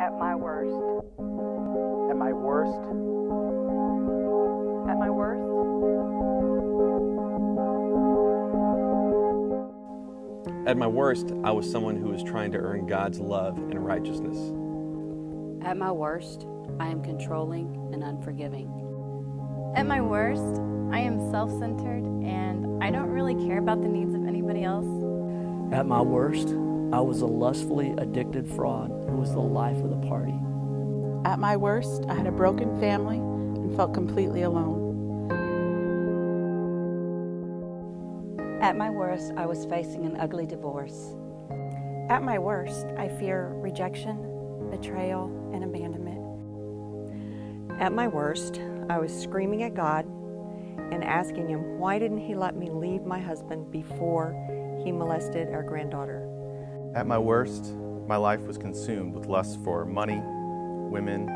At my worst. At my worst. At my worst. At my worst, I was someone who was trying to earn God's love and righteousness. At my worst, I am controlling and unforgiving. At my worst, I am self-centered and I don't really care about the needs of anybody else. At my worst, I was a lustfully addicted fraud who was the life of the party. At my worst, I had a broken family and felt completely alone. At my worst, I was facing an ugly divorce. At my worst, I fear rejection, betrayal, and abandonment. At my worst, I was screaming at God and asking Him, why didn't He let me leave my husband before he molested our granddaughter? At my worst, my life was consumed with lust for money, women,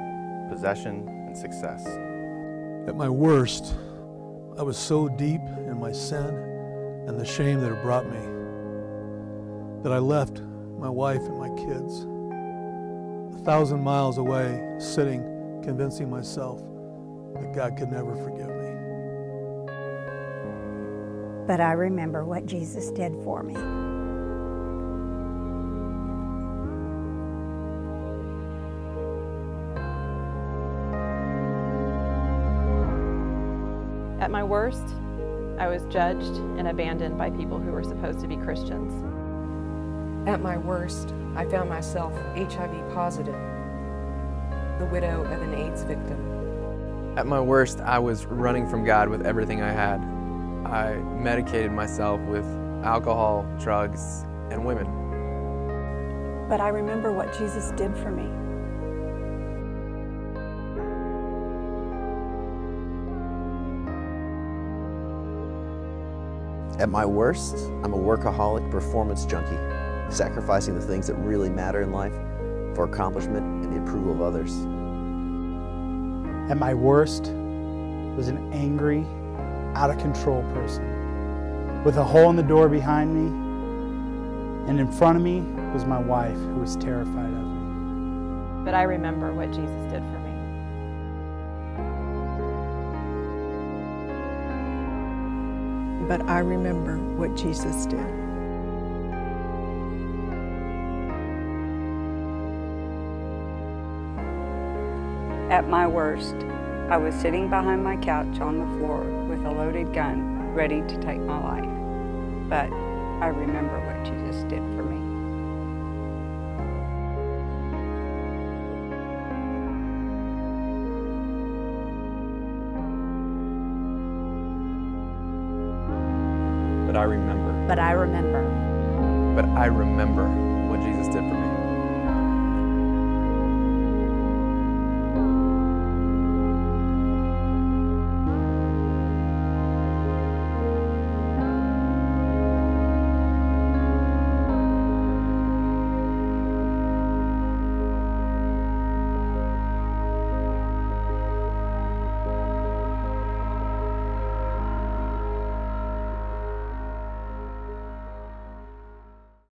possession, and success. At my worst, I was so deep in my sin and the shame that it brought me that I left my wife and my kids 1,000 miles away, sitting, convincing myself that God could never forgive me. But I remember what Jesus did for me. At my worst, I was judged and abandoned by people who were supposed to be Christians. At my worst, I found myself HIV positive, the widow of an AIDS victim. At my worst, I was running from God with everything I had. I medicated myself with alcohol, drugs, and women. But I remember what Jesus did for me. At my worst, I'm a workaholic performance junkie, sacrificing the things that really matter in life for accomplishment and the approval of others. At my worst, was an angry, out of control person with a hole in the door behind me, and in front of me was my wife who was terrified of me. But I remember what Jesus did for me. But I remember what Jesus did. At my worst, I was sitting behind my couch on the floor with a loaded gun, ready to take my life. But I remember what Jesus did for me. But I remember. But I remember. But I remember what Jesus did for me.